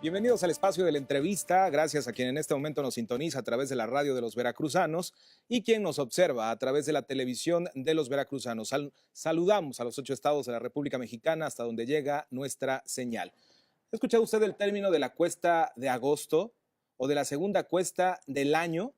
Bienvenidos al espacio de la entrevista. Gracias a quien en este momento nos sintoniza a través de la radio de los veracruzanos y quien nos observa a través de la televisión de los veracruzanos. Saludamos a los 8 estados de la República Mexicana hasta donde llega nuestra señal. ¿Ha escuchado usted el término de la cuesta de agosto o de la segunda cuesta del año?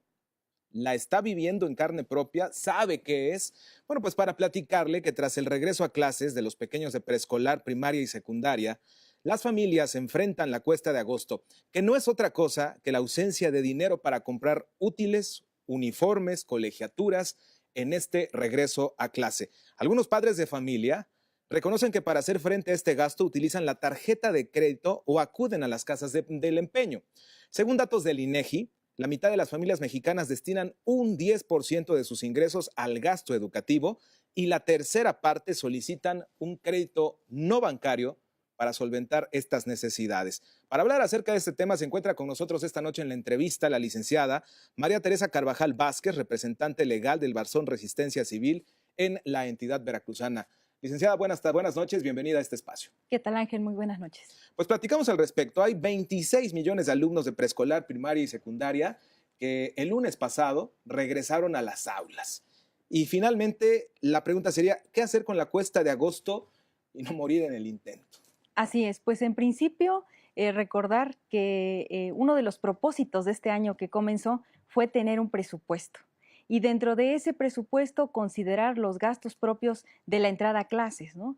¿La está viviendo en carne propia? ¿Sabe qué es? Bueno, pues para platicarle que tras el regreso a clases de los pequeños de preescolar, primaria y secundaria, las familias enfrentan la cuesta de agosto, que no es otra cosa que la ausencia de dinero para comprar útiles, uniformes, colegiaturas en este regreso a clase. Algunos padres de familia reconocen que para hacer frente a este gasto utilizan la tarjeta de crédito o acuden a las casas del empeño. Según datos del INEGI, la mitad de las familias mexicanas destinan un 10% de sus ingresos al gasto educativo y la tercera parte solicitan un crédito no bancario para solventar estas necesidades. Para hablar acerca de este tema se encuentra con nosotros esta noche en la entrevista la licenciada María Teresa Carvajal Vázquez, representante legal del Barzón Resistencia Civil en la entidad veracruzana. Licenciada, buenas noches, bienvenida a este espacio. ¿Qué tal, Ángel? Muy buenas noches. Pues platicamos al respecto. Hay 26 millones de alumnos de preescolar, primaria y secundaria que el lunes pasado regresaron a las aulas. Y finalmente la pregunta sería, ¿qué hacer con la cuesta de agosto y no morir en el intento? Así es, pues en principio recordar que uno de los propósitos de este año que comenzó fue tener un presupuesto y dentro de ese presupuesto considerar los gastos propios de la entrada a clases, ¿no?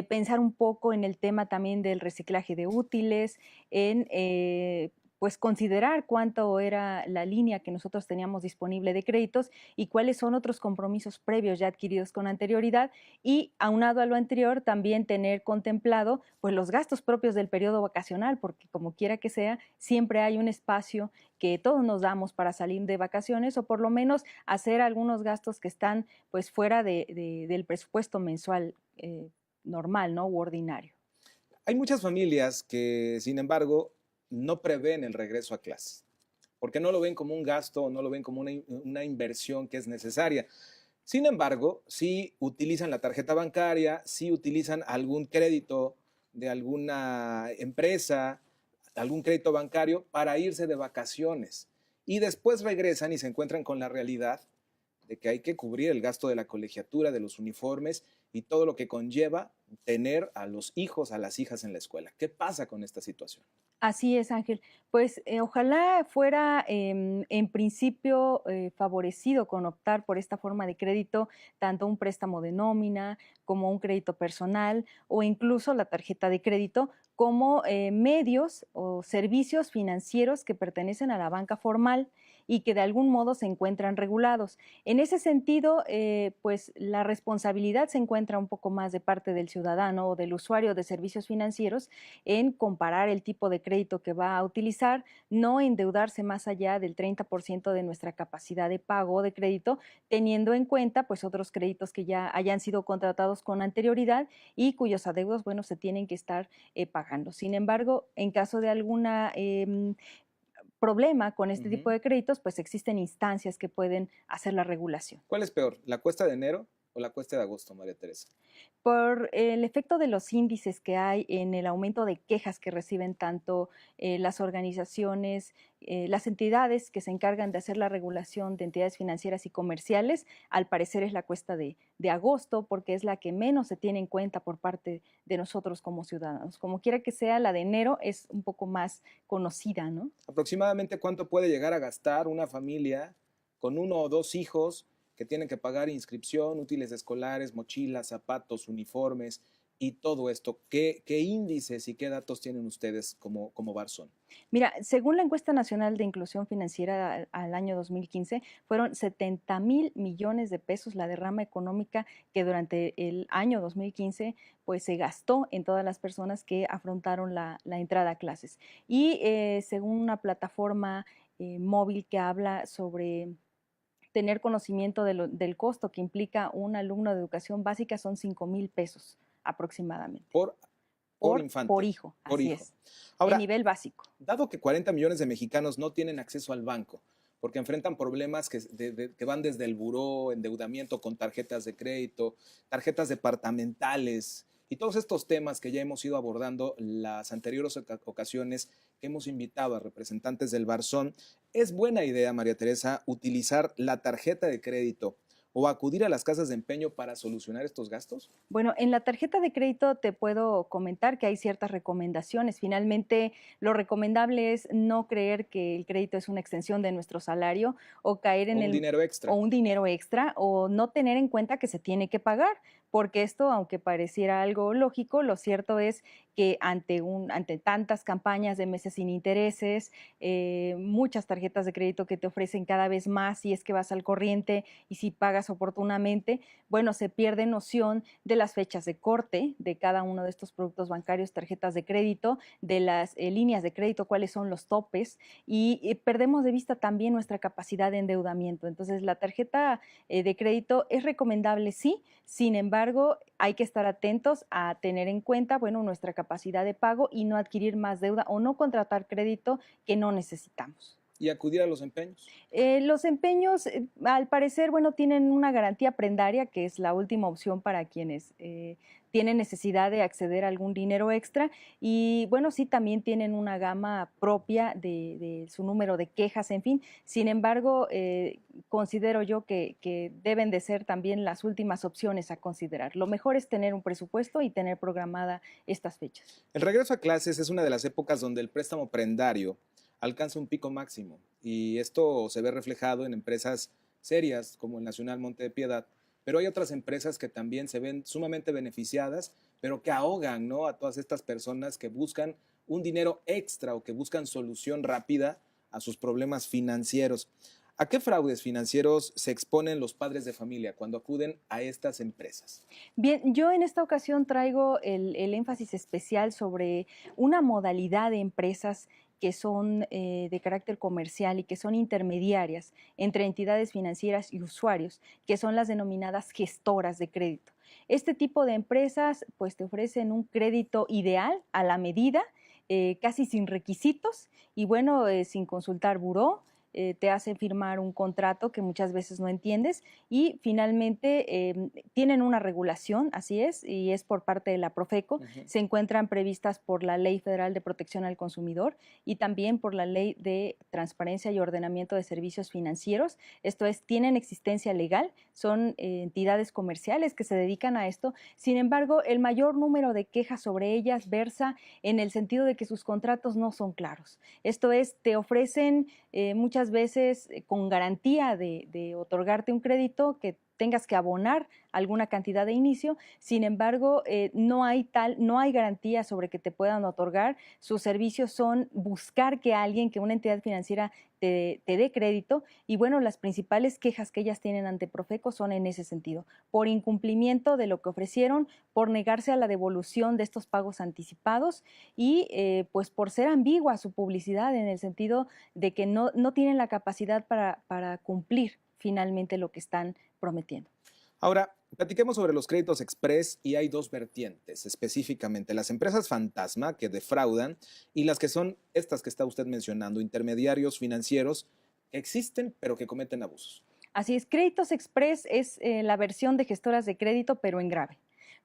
Pensar un poco en el tema también del reciclaje de útiles, en pues considerar cuánto era la línea que nosotros teníamos disponible de créditos y cuáles son otros compromisos previos ya adquiridos con anterioridad y aunado a lo anterior también tener contemplado pues los gastos propios del periodo vacacional, porque como quiera que sea, siempre hay un espacio que todos nos damos para salir de vacaciones o por lo menos hacer algunos gastos que están pues fuera del presupuesto mensual normal, ¿no? U ordinario. Hay muchas familias que, sin embargo, no prevén el regreso a clases, porque no lo ven como un gasto o no lo ven como una inversión que es necesaria. Sin embargo, sí utilizan la tarjeta bancaria, sí utilizan algún crédito de alguna empresa, algún crédito bancario para irse de vacaciones. Y después regresan y se encuentran con la realidad de que hay que cubrir el gasto de la colegiatura, de los uniformes y todo lo que conlleva tener a los hijos, a las hijas en la escuela. ¿Qué pasa con esta situación? Así es, Ángel. Pues ojalá fuera en principio favorecido con optar por esta forma de crédito, tanto un préstamo de nómina como un crédito personal o incluso la tarjeta de crédito como medios o servicios financieros que pertenecen a la banca formal y que de algún modo se encuentran regulados. En ese sentido, pues la responsabilidad se encuentra un poco más de parte del ciudadano o del usuario de servicios financieros en comparar el tipo de crédito que va a utilizar, no endeudarse más allá del 30% de nuestra capacidad de pago de crédito, teniendo en cuenta pues otros créditos que ya hayan sido contratados con anterioridad y cuyos adeudos, bueno, se tienen que estar pagando. Sin embargo, en caso de alguna problema con este tipo de créditos, pues existen instancias que pueden hacer la regulación. ¿Cuál es peor, la cuesta de enero o la cuesta de agosto, María Teresa? Por el efecto de los índices que hay en el aumento de quejas que reciben tanto las organizaciones, las entidades que se encargan de hacer la regulación de entidades financieras y comerciales, al parecer es la cuesta de agosto, porque es la que menos se tiene en cuenta por parte de nosotros como ciudadanos. Como quiera que sea, la de enero es un poco más conocida, ¿no? ¿Aproximadamente cuánto puede llegar a gastar una familia con uno o dos hijos que tienen que pagar inscripción, útiles escolares, mochilas, zapatos, uniformes y todo esto? ¿Qué índices y qué datos tienen ustedes como Barzón? Mira, según la encuesta nacional de inclusión financiera al año 2015, fueron 70,000 millones de pesos la derrama económica que durante el año 2015 pues, se gastó en todas las personas que afrontaron la entrada a clases. Y según una plataforma móvil que habla sobre tener conocimiento del costo que implica un alumno de educación básica, son 5,000 pesos aproximadamente. Por infante. Por hijo, por así hijo. es, Ahora, en nivel básico. dado que 40 millones de mexicanos no tienen acceso al banco, porque enfrentan problemas que van desde el buró, endeudamiento con tarjetas de crédito, tarjetas departamentales, y todos estos temas que ya hemos ido abordando las anteriores ocasiones que hemos invitado a representantes del Barzón, ¿es buena idea, María Teresa, utilizar la tarjeta de crédito o acudir a las casas de empeño para solucionar estos gastos? Bueno, en la tarjeta de crédito te puedo comentar que hay ciertas recomendaciones. Finalmente, lo recomendable es no creer que el crédito es una extensión de nuestro salario o caer ¿O en un el dinero extra? o un dinero extra o no tener en cuenta que se tiene que pagar, porque esto, aunque pareciera algo lógico, lo cierto es que ante tantas campañas de meses sin intereses, muchas tarjetas de crédito que te ofrecen cada vez más si es que vas al corriente y si pagas oportunamente, bueno, se pierde noción de las fechas de corte de cada uno de estos productos bancarios, tarjetas de crédito, de las líneas de crédito, cuáles son los topes y perdemos de vista también nuestra capacidad de endeudamiento. Entonces, la tarjeta de crédito es recomendable, sí, sin embargo, hay que estar atentos a tener en cuenta, bueno, nuestra capacidad de pago y no adquirir más deuda o no contratar crédito que no necesitamos. ¿Y acudir a los empeños? Los empeños, al parecer, bueno, tienen una garantía prendaria, que es la última opción para quienes tienen necesidad de acceder a algún dinero extra. Y bueno, sí, también tienen una gama propia de su número de quejas, en fin. Sin embargo, considero yo que deben de ser también las últimas opciones a considerar. Lo mejor es tener un presupuesto y tener programada estas fechas. El regreso a clases es una de las épocas donde el préstamo prendario alcanza un pico máximo y esto se ve reflejado en empresas serias como el Nacional Monte de Piedad, pero hay otras empresas que también se ven sumamente beneficiadas, pero que ahogan, ¿no?, a todas estas personas que buscan un dinero extra o que buscan solución rápida a sus problemas financieros. ¿A qué fraudes financieros se exponen los padres de familia cuando acuden a estas empresas? Bien, yo en esta ocasión traigo el énfasis especial sobre una modalidad de empresas que son de carácter comercial y que son intermediarias entre entidades financieras y usuarios, que son las denominadas gestoras de crédito. Este tipo de empresas pues te ofrecen un crédito ideal a la medida, casi sin requisitos y bueno, sin consultar buró, te hacen firmar un contrato que muchas veces no entiendes y finalmente tienen una regulación, así es, y es por parte de la Profeco. Se encuentran previstas por la Ley Federal de Protección al Consumidor y también por la Ley de Transparencia y Ordenamiento de Servicios Financieros. Esto es, tienen existencia legal, son entidades comerciales que se dedican a esto. Sin embargo, el mayor número de quejas sobre ellas versa en el sentido de que sus contratos no son claros. Esto es, te ofrecen muchas veces con garantía de otorgarte un crédito que tengas que abonar alguna cantidad de inicio, sin embargo, no hay garantía sobre que te puedan otorgar. Sus servicios son buscar que alguien, que una entidad financiera te dé crédito y bueno, las principales quejas que ellas tienen ante Profeco son en ese sentido, por incumplimiento de lo que ofrecieron, por negarse a la devolución de estos pagos anticipados y pues por ser ambigua su publicidad en el sentido de que no tienen la capacidad para cumplir finalmente lo que están prometiendo. Ahora, platiquemos sobre los créditos express y hay dos vertientes, específicamente las empresas fantasma que defraudan y las que son estas que está usted mencionando, intermediarios financieros que existen pero que cometen abusos. Así es, Créditos Express es la versión de gestoras de crédito, pero en grave.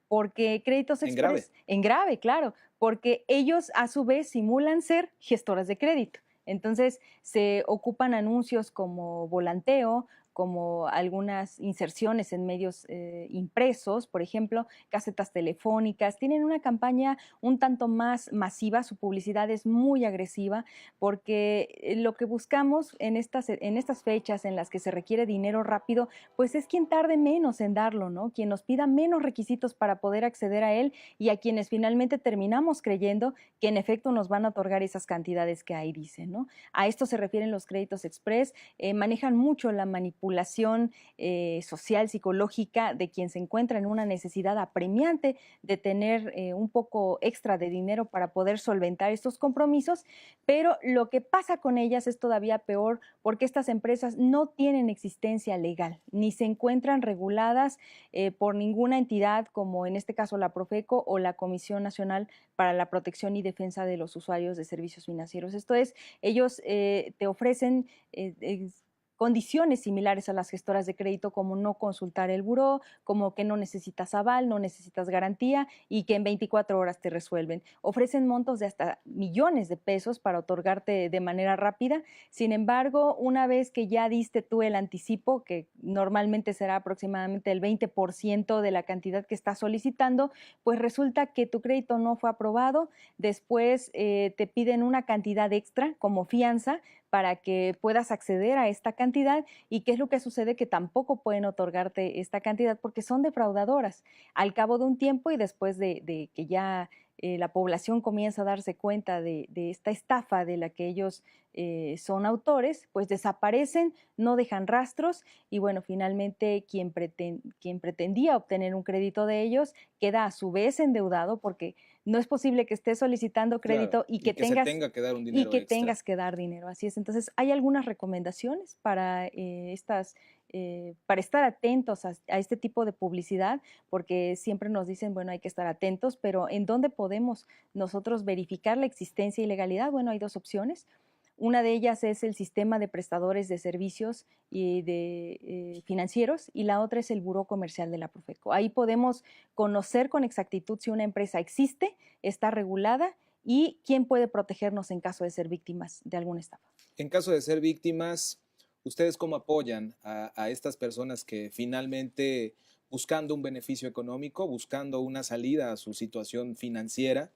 Porque Créditos En grave. Express, en grave, claro, porque ellos a su vez simulan ser gestoras de crédito. Entonces se ocupan anuncios como volanteo, como algunas inserciones en medios impresos, por ejemplo, casetas telefónicas. Tienen una campaña un tanto más masiva, su publicidad es muy agresiva, porque lo que buscamos en estas fechas en las que se requiere dinero rápido, pues es quien tarde menos en darlo, ¿no? Quien nos pida menos requisitos para poder acceder a él y a quienes finalmente terminamos creyendo que en efecto nos van a otorgar esas cantidades que ahí dicen, ¿no? A esto se refieren los créditos express, manejan mucho la manipulación social, psicológica de quien se encuentra en una necesidad apremiante de tener un poco extra de dinero para poder solventar estos compromisos, pero lo que pasa con ellas es todavía peor porque estas empresas no tienen existencia legal, ni se encuentran reguladas por ninguna entidad como en este caso la Profeco o la Comisión Nacional para la Protección y Defensa de los Usuarios de Servicios Financieros. Esto es, ellos te ofrecen condiciones similares a las gestoras de crédito, como no consultar el buró, como que no necesitas aval, no necesitas garantía y que en 24 horas te resuelven. Ofrecen montos de hasta millones de pesos para otorgarte de manera rápida. Sin embargo, una vez que ya diste tú el anticipo, que normalmente será aproximadamente el 20% de la cantidad que estás solicitando, pues resulta que tu crédito no fue aprobado. Después te piden una cantidad extra como fianza para que puedas acceder a esta cantidad. ¿Y qué es lo que sucede? Que tampoco pueden otorgarte esta cantidad porque son defraudadoras. Al cabo de un tiempo y después de que ya la población comienza a darse cuenta de esta estafa de la que ellos son autores, pues desaparecen, no dejan rastros y bueno, finalmente quien pretendía obtener un crédito de ellos queda a su vez endeudado porque no es posible que estés solicitando crédito Claro, y y que que se tengas tenga que dar un y dinero que extra. tengas que dar dinero. Así es. Entonces, hay algunas recomendaciones para estar atentos a este tipo de publicidad, porque siempre nos dicen, bueno, hay que estar atentos, pero ¿en dónde podemos nosotros verificar la existencia y legalidad? Bueno, hay dos opciones. Una de ellas es el sistema de prestadores de servicios y financieros y la otra es el Buró Comercial de la Profeco. Ahí podemos conocer con exactitud si una empresa existe, está regulada y quién puede protegernos en caso de ser víctimas de alguna estafa. En caso de ser víctimas, ¿ustedes cómo apoyan a estas personas que finalmente, buscando un beneficio económico, buscando una salida a su situación financiera,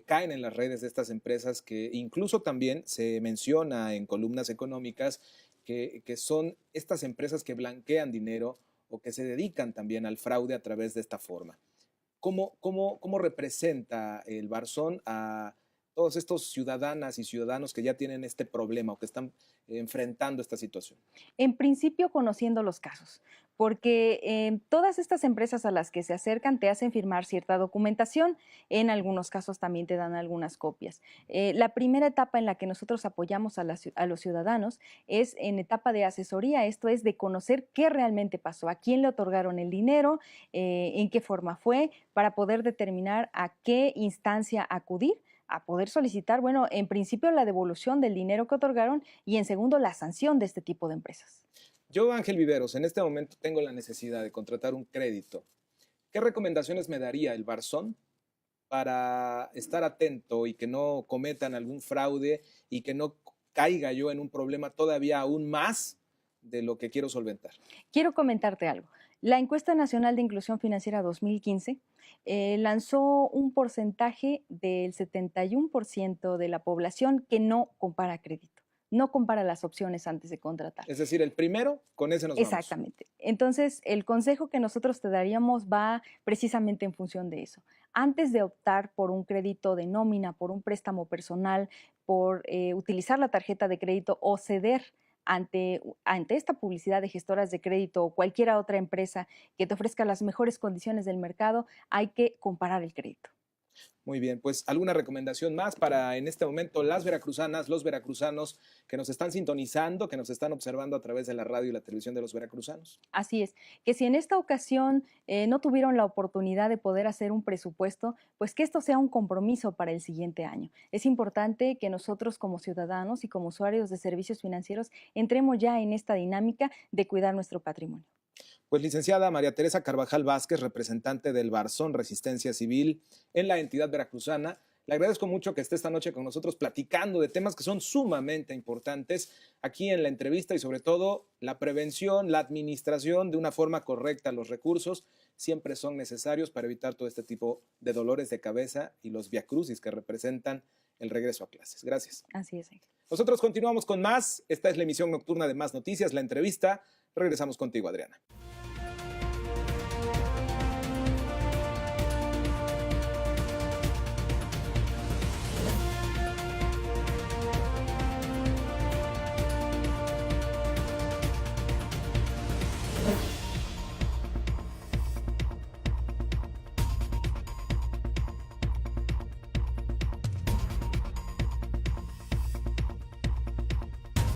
caen en las redes de estas empresas que incluso también se menciona en columnas económicas que son estas empresas que blanquean dinero o que se dedican también al fraude a través de esta forma? ¿Cómo representa el Barzón a todos estos ciudadanas y ciudadanos que ya tienen este problema o que están enfrentando esta situación? En principio, conociendo los casos, porque todas estas empresas a las que se acercan te hacen firmar cierta documentación, en algunos casos también te dan algunas copias. La primera etapa en la que nosotros apoyamos a los ciudadanos es en etapa de asesoría, esto es de conocer qué realmente pasó, a quién le otorgaron el dinero, en qué forma fue, para poder determinar a qué instancia acudir a poder solicitar, bueno, en principio la devolución del dinero que otorgaron y en segundo la sanción de este tipo de empresas. Yo, Ángel Viveros, en este momento tengo la necesidad de contratar un crédito. ¿Qué recomendaciones me daría el Barzón para estar atento y que no cometan algún fraude y que no caiga yo en un problema todavía aún más de lo que quiero solventar? Quiero comentarte algo. La Encuesta Nacional de Inclusión Financiera 2015 lanzó un porcentaje del 71% de la población que no compara crédito, no compara las opciones antes de contratar. Es decir, el primero, con ese nos vamos. Exactamente. Entonces, el consejo que nosotros te daríamos va precisamente en función de eso. Antes de optar por un crédito de nómina, por un préstamo personal, por utilizar la tarjeta de crédito o ceder ante esta publicidad de gestoras de crédito o cualquier otra empresa que te ofrezca las mejores condiciones del mercado, hay que comparar el crédito. Muy bien, pues alguna recomendación más para en este momento las veracruzanas, los veracruzanos que nos están sintonizando, que nos están observando a través de la radio y la televisión de los veracruzanos. Así es, que si en esta ocasión no tuvieron la oportunidad de poder hacer un presupuesto, pues que esto sea un compromiso para el siguiente año. Es importante que nosotros como ciudadanos y como usuarios de servicios financieros entremos ya en esta dinámica de cuidar nuestro patrimonio. Pues licenciada María Teresa Carvajal Vázquez, representante del Barzón Resistencia Civil en la entidad veracruzana, le agradezco mucho que esté esta noche con nosotros platicando de temas que son sumamente importantes aquí en la entrevista y sobre todo la prevención, la administración de una forma correcta. Los recursos siempre son necesarios para evitar todo este tipo de dolores de cabeza y los viacrucis que representan el regreso a clases. Gracias. Así es. Nosotros continuamos con más. Esta es la emisión nocturna de Más Noticias, la entrevista. Regresamos contigo, Adriana.